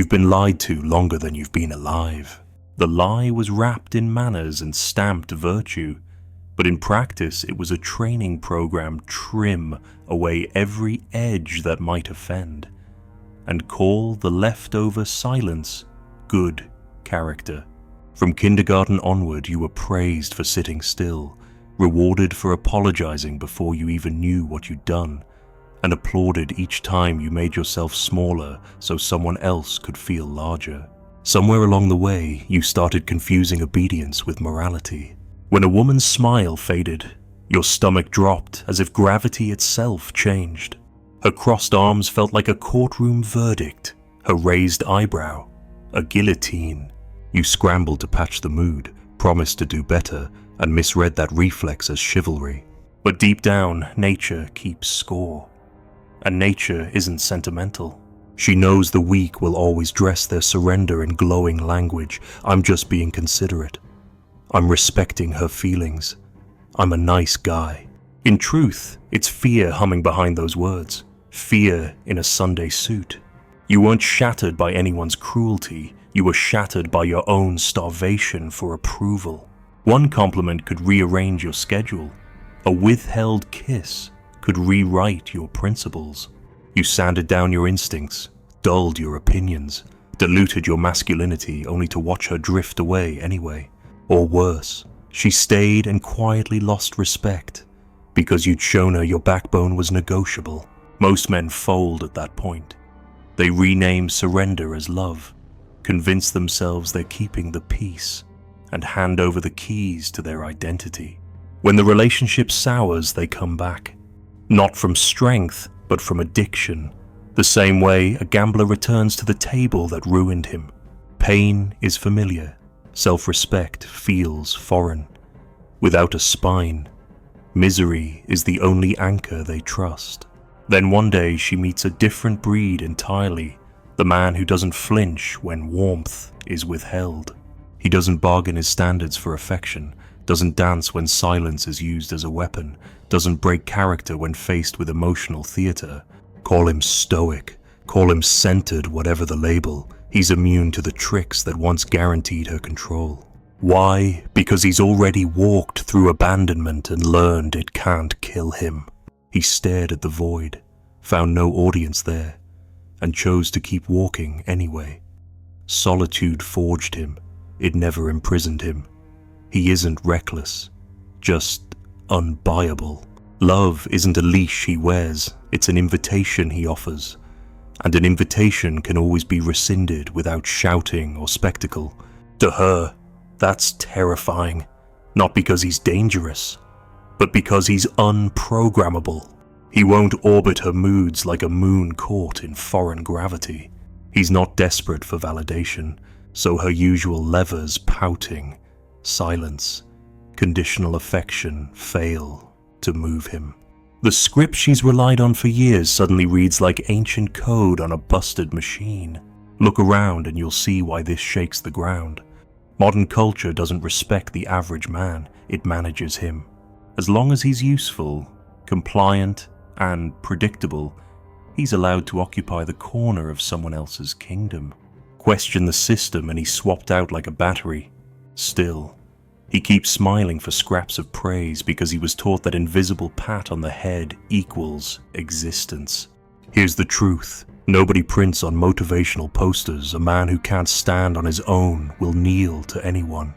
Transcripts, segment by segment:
You've been lied to longer than you've been alive. The lie was wrapped in manners and stamped virtue, but in practice it was a training program trim away every edge that might offend, and call the leftover silence good character. From kindergarten onward, you were praised for sitting still, rewarded for apologizing before you even knew what you'd done, and applauded each time you made yourself smaller so someone else could feel larger. Somewhere along the way, you started confusing obedience with morality. When a woman's smile faded, your stomach dropped as if gravity itself changed. Her crossed arms felt like a courtroom verdict, her raised eyebrow, a guillotine. You scrambled to patch the mood, promised to do better, and misread that reflex as chivalry. But deep down, nature keeps score. And nature isn't sentimental. She knows the weak will always dress their surrender in glowing language. I'm just being considerate. I'm respecting her feelings. I'm a nice guy. In truth, it's fear humming behind those words. Fear in a Sunday suit. You weren't shattered by anyone's cruelty. You were shattered by your own starvation for approval. One compliment could rearrange your schedule. A withheld kiss could rewrite your principles. You sanded down your instincts, dulled your opinions, diluted your masculinity only to watch her drift away anyway. Or worse, she stayed and quietly lost respect because you'd shown her your backbone was negotiable. Most men fold at that point. They rename surrender as love, convince themselves they're keeping the peace, and hand over the keys to their identity. When the relationship sours, they come back. Not from strength, but from addiction. The same way a gambler returns to the table that ruined him. Pain is familiar. Self-respect feels foreign. Without a spine, misery is the only anchor they trust. Then one day she meets a different breed entirely. The man who doesn't flinch when warmth is withheld. He doesn't bargain his standards for affection, doesn't dance when silence is used as a weapon, doesn't break character when faced with emotional theater. Call him stoic, call him centered, whatever the label. He's immune to the tricks that once guaranteed her control. Why? Because he's already walked through abandonment and learned it can't kill him. He stared at the void, found no audience there, and chose to keep walking anyway. Solitude forged him. It never imprisoned him. He isn't reckless, just unbuyable. Love isn't a leash he wears, it's an invitation he offers. And an invitation can always be rescinded without shouting or spectacle. To her, that's terrifying. Not because he's dangerous, but because he's unprogrammable. He won't orbit her moods like a moon caught in foreign gravity. He's not desperate for validation, so her usual levers pouting, silence, conditional affection fail to move him. The script she's relied on for years suddenly reads like ancient code on a busted machine. Look around and you'll see why this shakes the ground. Modern culture doesn't respect the average man, it manages him. As long as he's useful, compliant, and predictable, he's allowed to occupy the corner of someone else's kingdom. Question the system and he's swapped out like a battery. Still, he keeps smiling for scraps of praise because he was taught that invisible pat on the head equals existence. Here's the truth. Nobody prints on motivational posters, a man who can't stand on his own will kneel to anyone.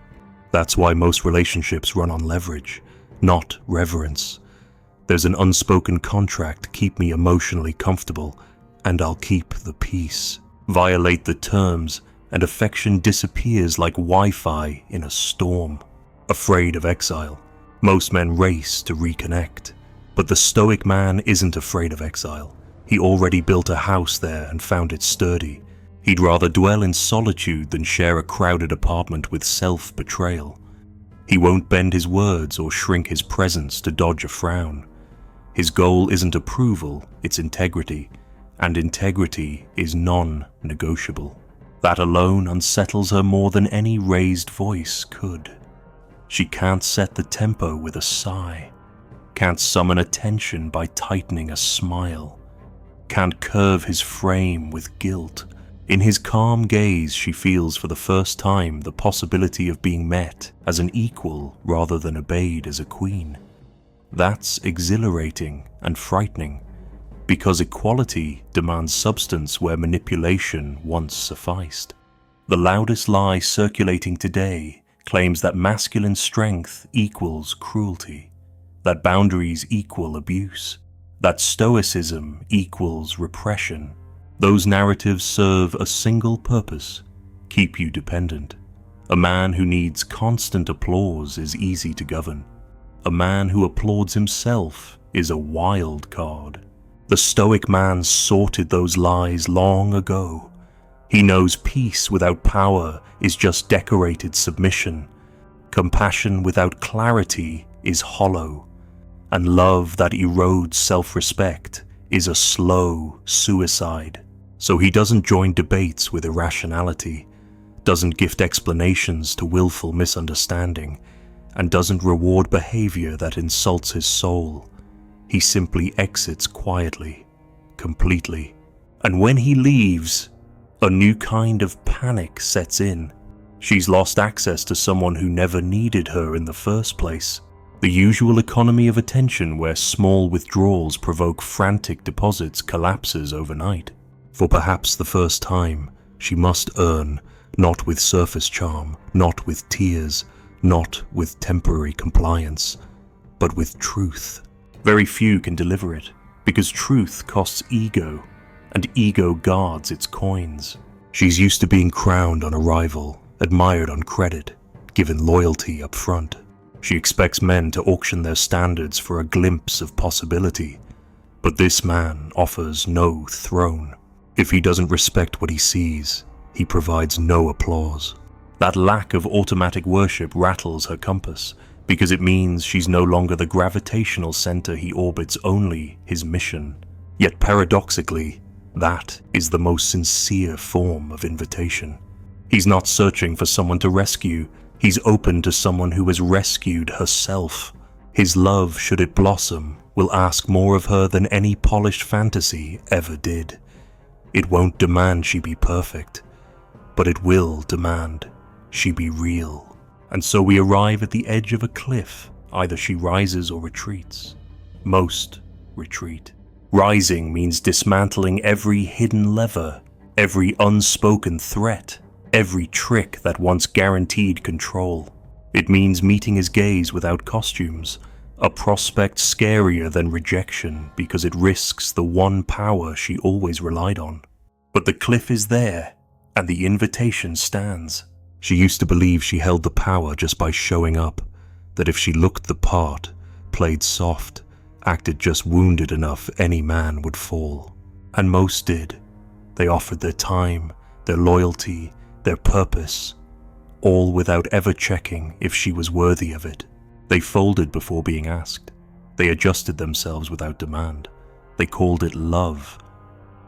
That's why most relationships run on leverage, not reverence. There's an unspoken contract, keep me emotionally comfortable, and I'll keep the peace. Violate the terms, and affection disappears like Wi-Fi in a storm. Afraid of exile, most men race to reconnect. But the stoic man isn't afraid of exile. He already built a house there and found it sturdy. He'd rather dwell in solitude than share a crowded apartment with self-betrayal. He won't bend his words or shrink his presence to dodge a frown. His goal isn't approval, it's integrity, and integrity is non-negotiable. That alone unsettles her more than any raised voice could. She can't set the tempo with a sigh, can't summon attention by tightening a smile, can't curve his frame with guilt, In his calm gaze, she feels for the first time the possibility of being met as an equal rather than obeyed as a queen. That's exhilarating and frightening, because equality demands substance where manipulation once sufficed. The loudest lie circulating today claims that masculine strength equals cruelty, that boundaries equal abuse, that stoicism equals repression. Those narratives serve a single purpose: keep you dependent. A man who needs constant applause is easy to govern. A man who applauds himself is a wild card. The stoic man sorted those lies long ago. He knows peace without power is just decorated submission. Compassion without clarity is hollow. And love that erodes self-respect is a slow suicide. So he doesn't join debates with irrationality, doesn't gift explanations to willful misunderstanding, and doesn't reward behavior that insults his soul. He simply exits quietly, completely. And when he leaves, a new kind of panic sets in. She's lost access to someone who never needed her in the first place. The usual economy of attention where small withdrawals provoke frantic deposits collapses overnight. For perhaps the first time, she must earn, not with surface charm, not with tears, not with temporary compliance, but with truth. Very few can deliver it, because truth costs ego, and ego guards its coins. She's used to being crowned on arrival, admired on credit, given loyalty up front. She expects men to auction their standards for a glimpse of possibility, but this man offers no throne. If he doesn't respect what he sees, he provides no applause. That lack of automatic worship rattles her compass, because it means she's no longer the gravitational center he orbits, only his mission. Yet paradoxically, that is the most sincere form of invitation. He's not searching for someone to rescue, he's open to someone who has rescued herself. His love, should it blossom, will ask more of her than any polished fantasy ever did. It won't demand she be perfect, but it will demand she be real. And so we arrive at the edge of a cliff. Either she rises or retreats. Most retreat. Rising means dismantling every hidden lever, every unspoken threat, every trick that once guaranteed control. It means meeting his gaze without costumes, a prospect scarier than rejection because it risks the one power she always relied on. But the cliff is there, and the invitation stands. She used to believe she held the power just by showing up, that if she looked the part, played soft, acted just wounded enough, any man would fall. And most did. They offered their time, their loyalty, their purpose, all without ever checking if she was worthy of it. They folded before being asked. They adjusted themselves without demand. They called it love,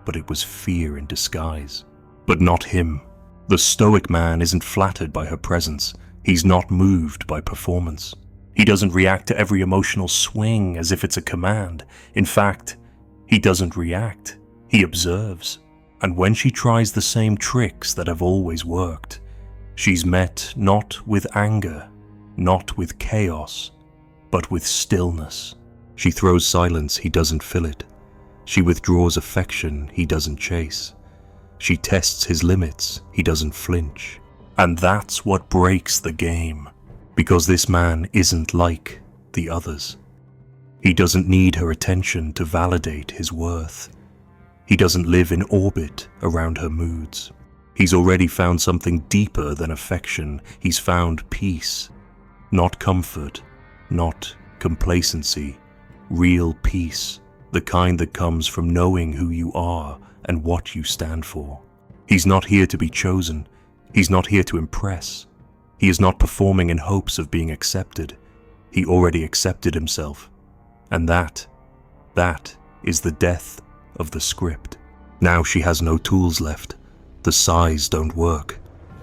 but it was fear in disguise. But not him. The stoic man isn't flattered by her presence. He's not moved by performance. He doesn't react to every emotional swing as if it's a command. In fact, he doesn't react. He observes. And when she tries the same tricks that have always worked, she's met not with anger, not with chaos, but with stillness. She throws silence, he doesn't fill it. She withdraws affection, he doesn't chase. She tests his limits, he doesn't flinch. And that's what breaks the game, because this man isn't like the others. He doesn't need her attention to validate his worth. He doesn't live in orbit around her moods. He's already found something deeper than affection. He's found peace, not comfort, not complacency, real peace, the kind that comes from knowing who you are and what you stand for. He's not here to be chosen. He's not here to impress. He is not performing in hopes of being accepted. He already accepted himself. And that is the death of the script. Now she has no tools left. The sighs don't work.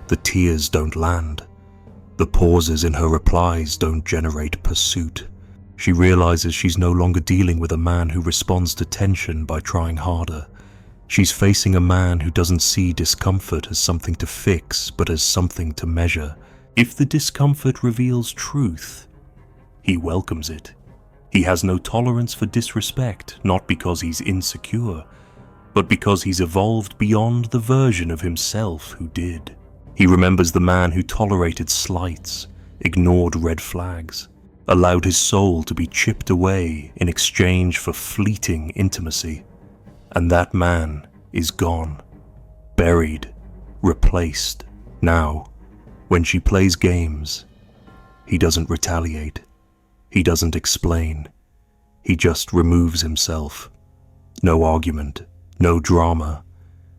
The tears don't land. The pauses in her replies don't generate pursuit. She realizes she's no longer dealing with a man who responds to tension by trying harder. She's facing a man who doesn't see discomfort as something to fix, but as something to measure. If the discomfort reveals truth, he welcomes it. He has no tolerance for disrespect, not because he's insecure, but because he's evolved beyond the version of himself who did. He remembers the man who tolerated slights, ignored red flags, allowed his soul to be chipped away in exchange for fleeting intimacy. And that man is gone, buried, replaced. Now, when she plays games, he doesn't retaliate. He doesn't explain. He just removes himself. No argument, no drama,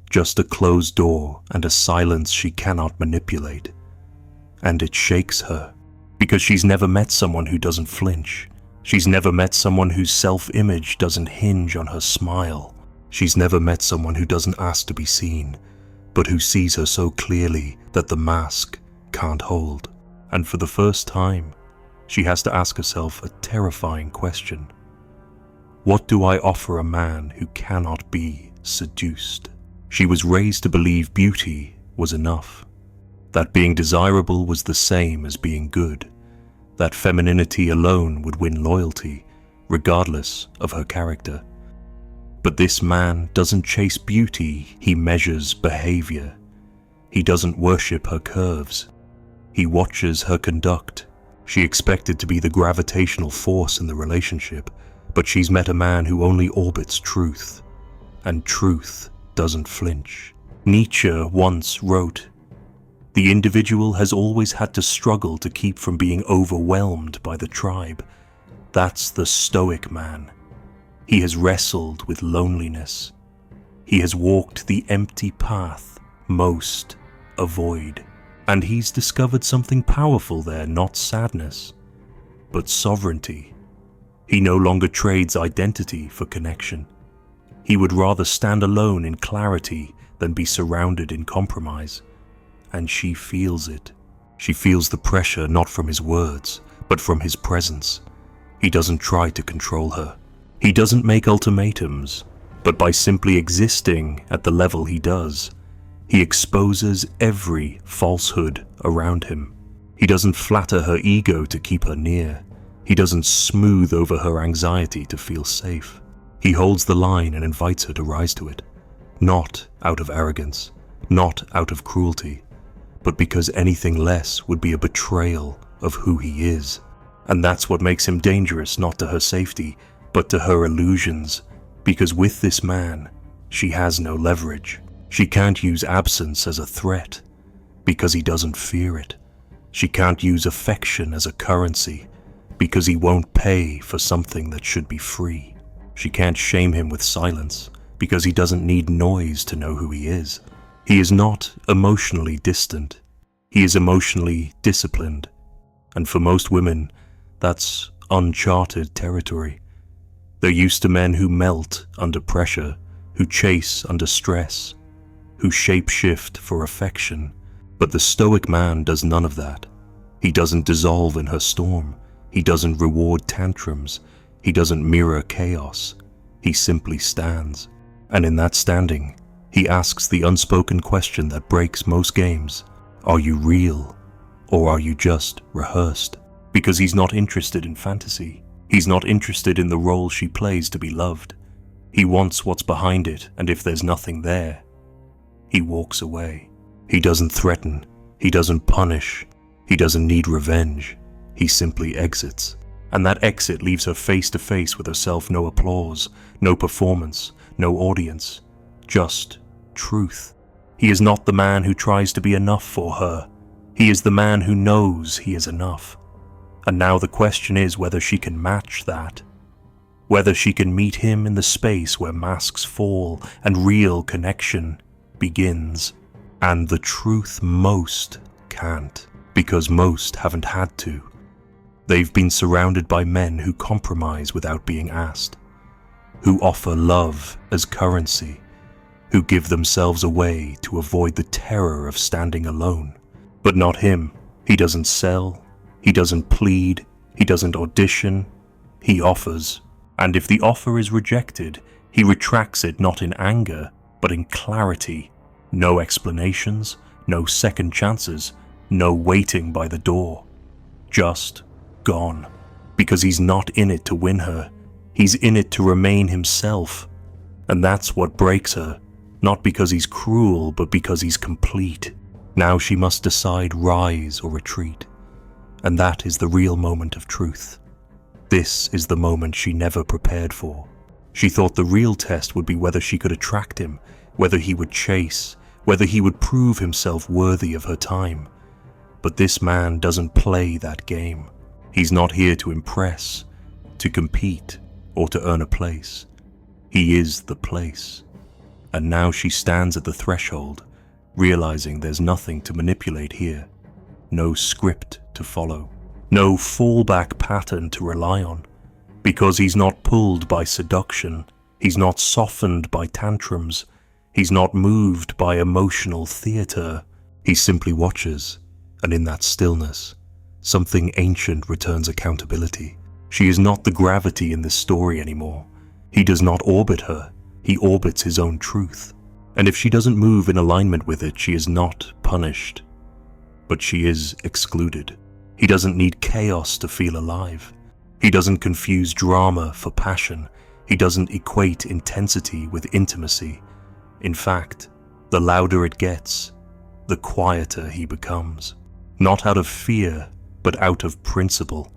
just a closed door and a silence she cannot manipulate. And it shakes her, because she's never met someone who doesn't flinch. She's never met someone whose self-image doesn't hinge on her smile. She's never met someone who doesn't ask to be seen, but who sees her so clearly that the mask can't hold. And for the first time, she has to ask herself a terrifying question. What do I offer a man who cannot be seduced? She was raised to believe beauty was enough, that being desirable was the same as being good, that femininity alone would win loyalty, regardless of her character. But this man doesn't chase beauty, he measures behavior. He doesn't worship her curves. He watches her conduct. She expected to be the gravitational force in the relationship, but she's met a man who only orbits truth, and truth doesn't flinch. Nietzsche once wrote, "The individual has always had to struggle to keep from being overwhelmed by the tribe. That's the stoic man. He has wrestled with loneliness. He has walked the empty path most avoid. And he's discovered something powerful there, not sadness, but sovereignty. He no longer trades identity for connection. He would rather stand alone in clarity than be surrounded in compromise. And she feels it. She feels the pressure not from his words, but from his presence. He doesn't try to control her. He doesn't make ultimatums, but by simply existing at the level he does, he exposes every falsehood around him. He doesn't flatter her ego to keep her near. He doesn't smooth over her anxiety to feel safe. He holds the line and invites her to rise to it, not out of arrogance, not out of cruelty, but because anything less would be a betrayal of who he is. And that's what makes him dangerous, not to her safety, but to her illusions, because with this man, she has no leverage. She can't use absence as a threat, because he doesn't fear it. She can't use affection as a currency, because he won't pay for something that should be free. She can't shame him with silence, because he doesn't need noise to know who he is. He is not emotionally distant. He is emotionally disciplined. And for most women, that's uncharted territory. They're used to men who melt under pressure, who chase under stress, who shape-shift for affection. But the stoic man does none of that. He doesn't dissolve in her storm. He doesn't reward tantrums. He doesn't mirror chaos. He simply stands. And in that standing, he asks the unspoken question that breaks most games. Are you real, or are you just rehearsed? Because he's not interested in fantasy. He's not interested in the role she plays to be loved. He wants what's behind it, and if there's nothing there, he walks away. He doesn't threaten. He doesn't punish. He doesn't need revenge. He simply exits. And that exit leaves her face to face with herself. No applause, no performance, no audience, just truth. He is not the man who tries to be enough for her. He is the man who knows he is enough. And now the question is whether she can match that. Whether she can meet him in the space where masks fall and real connection begins. And the truth most can't, because most haven't had to. They've been surrounded by men who compromise without being asked, who offer love as currency, who give themselves away to avoid the terror of standing alone. But not him. He doesn't sell. He doesn't plead, he doesn't audition, he offers. And if the offer is rejected, he retracts it not in anger, but in clarity. No explanations, no second chances, no waiting by the door. Just gone. Because he's not in it to win her. He's in it to remain himself. And that's what breaks her. Not because he's cruel, but because he's complete. Now she must decide rise or retreat. And that is the real moment of truth. This is the moment she never prepared for. She thought the real test would be whether she could attract him, whether he would chase, whether he would prove himself worthy of her time. But this man doesn't play that game. He's not here to impress, to compete, or to earn a place. He is the place. And now she stands at the threshold, realizing there's nothing to manipulate here. No script to follow. No fallback pattern to rely on. Because he's not pulled by seduction. He's not softened by tantrums. He's not moved by emotional theater. He simply watches, and in that stillness, something ancient returns accountability. She is not the gravity in this story anymore. He does not orbit her. He orbits his own truth. And if she doesn't move in alignment with it, she is not punished. But she is excluded. He doesn't need chaos to feel alive. He doesn't confuse drama for passion. He doesn't equate intensity with intimacy. In fact, the louder it gets, the quieter he becomes. Not out of fear, but out of principle.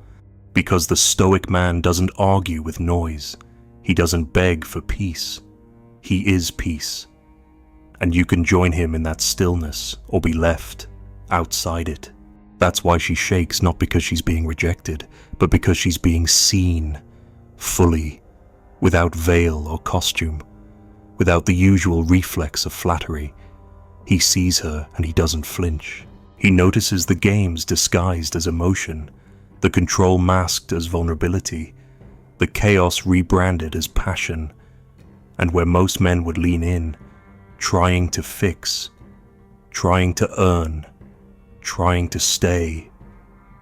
Because the stoic man doesn't argue with noise. He doesn't beg for peace. He is peace. And you can join him in that stillness or be left outside it. That's why she shakes, not because she's being rejected, but because she's being seen fully, without veil or costume, without the usual reflex of flattery. He sees her and he doesn't flinch. He notices the games disguised as emotion, the control masked as vulnerability, the chaos rebranded as passion, and where most men would lean in, trying to fix, trying to earn, trying to stay,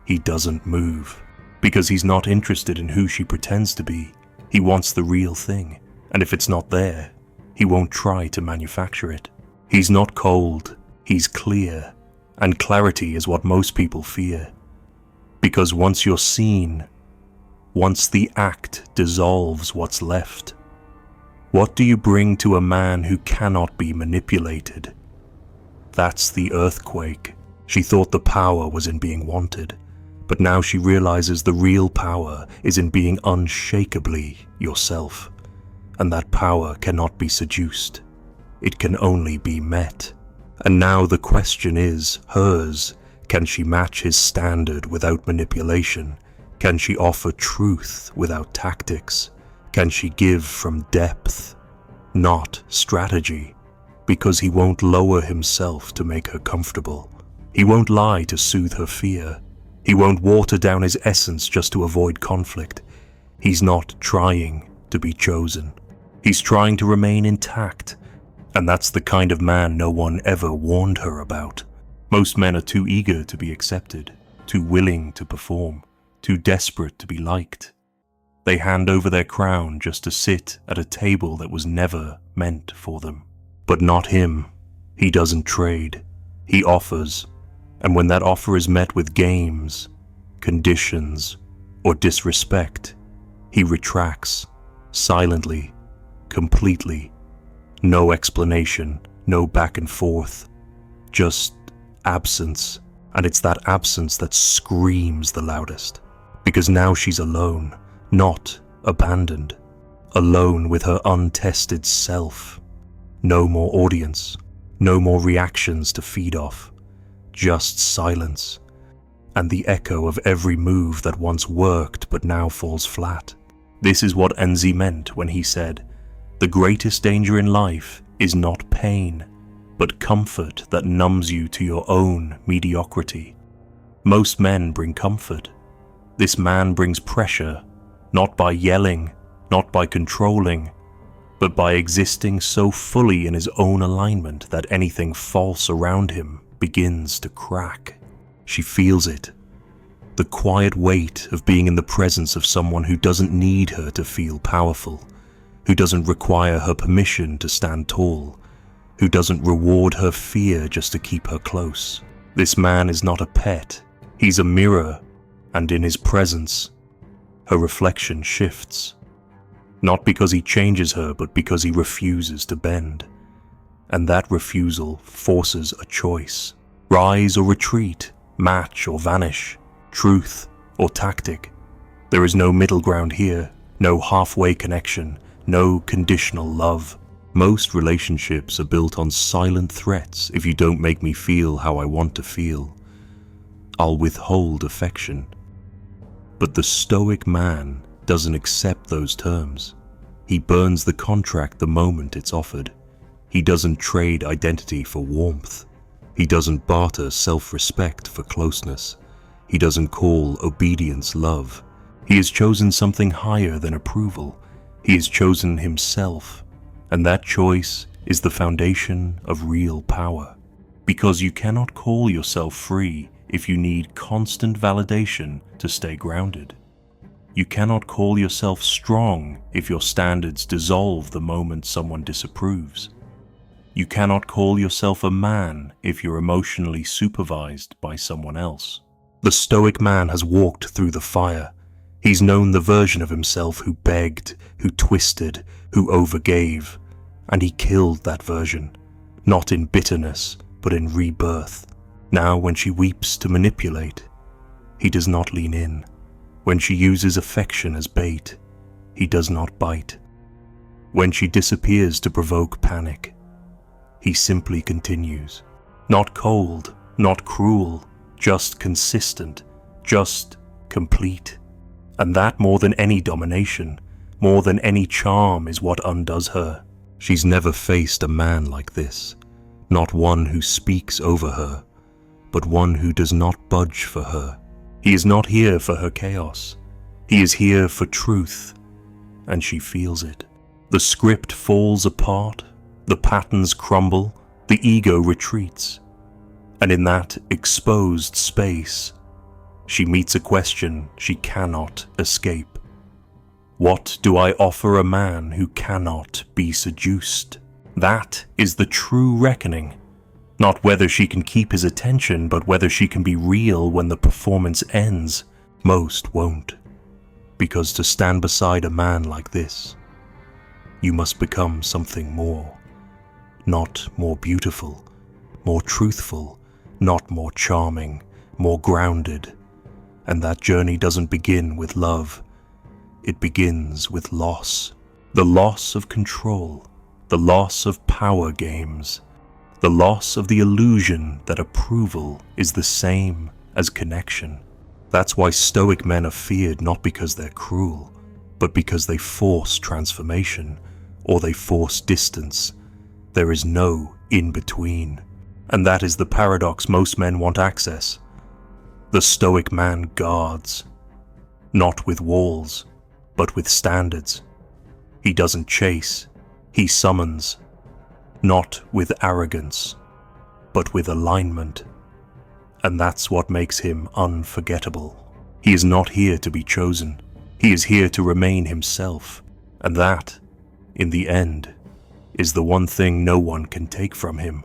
he doesn't move. Because he's not interested in who she pretends to be. He wants the real thing, and if it's not there, he won't try to manufacture it. He's not cold, he's clear, and clarity is what most people fear. Because once you're seen, once the act dissolves what's left, what do you bring to a man who cannot be manipulated? That's the earthquake. She thought the power was in being wanted, but now she realizes the real power is in being unshakably yourself, and that power cannot be seduced. It can only be met. And now the question is hers. Can she match his standard without manipulation? Can she offer truth without tactics? Can she give from depth, not strategy? Because he won't lower himself to make her comfortable. He won't lie to soothe her fear. He won't water down his essence just to avoid conflict. He's not trying to be chosen. He's trying to remain intact. And that's the kind of man no one ever warned her about. Most men are too eager to be accepted, too willing to perform, too desperate to be liked. They hand over their crown just to sit at a table that was never meant for them. But not him. He doesn't trade. He offers. And when that offer is met with games, conditions, or disrespect, he retracts, silently, completely. No explanation, no back and forth, just absence. And it's that absence that screams the loudest. Because now she's alone, not abandoned. Alone with her untested self. No more audience, no more reactions to feed off. Just silence, and the echo of every move that once worked but now falls flat. This is what Enzi meant when he said, "The greatest danger in life is not pain, but comfort that numbs you to your own mediocrity." Most men bring comfort. This man brings pressure, not by yelling, not by controlling, but by existing so fully in his own alignment that anything false around him begins to crack. She feels it. The quiet weight of being in the presence of someone who doesn't need her to feel powerful, who doesn't require her permission to stand tall, who doesn't reward her fear just to keep her close. This man is not a pet, he's a mirror, and in his presence, her reflection shifts. Not because he changes her, but because he refuses to bend. And that refusal forces a choice. Rise or retreat, match or vanish, truth or tactic. There is no middle ground here, no halfway connection, no conditional love. Most relationships are built on silent threats. If you don't make me feel how I want to feel, I'll withhold affection. But the stoic man doesn't accept those terms. He burns the contract the moment it's offered. He doesn't trade identity for warmth. He doesn't barter self-respect for closeness. He doesn't call obedience love. He has chosen something higher than approval. He has chosen himself, and that choice is the foundation of real power. Because you cannot call yourself free if you need constant validation to stay grounded. You cannot call yourself strong if your standards dissolve the moment someone disapproves. You cannot call yourself a man if you're emotionally supervised by someone else. The stoic man has walked through the fire. He's known the version of himself who begged, who twisted, who overgave, and he killed that version, not in bitterness, but in rebirth. Now when she weeps to manipulate, he does not lean in. When she uses affection as bait, he does not bite. When she disappears to provoke panic, he simply continues. Not cold, not cruel, just consistent, just complete. And that more than any domination, more than any charm is what undoes her. She's never faced a man like this, not one who speaks over her, but one who does not budge for her. He is not here for her chaos. He is here for truth, and she feels it. The script falls apart, the patterns crumble, the ego retreats. And in that exposed space, she meets a question she cannot escape. What do I offer a man who cannot be seduced? That is the true reckoning. Not whether she can keep his attention, but whether she can be real when the performance ends. Most won't. Because to stand beside a man like this, you must become something more. Not more beautiful, more truthful, not more charming, more grounded. And that journey doesn't begin with love. It begins with loss. The loss of control, the loss of power games, the loss of the illusion that approval is the same as connection. That's why stoic men are feared, not because they're cruel, but because they force transformation, or they force distance. There is no in-between. And that is the paradox most men want access. The stoic man guards, not with walls, but with standards. He doesn't chase, he summons. Not with arrogance, but with alignment. And that's what makes him unforgettable. He is not here to be chosen. He is here to remain himself. And that, in the end, is the one thing no one can take from him.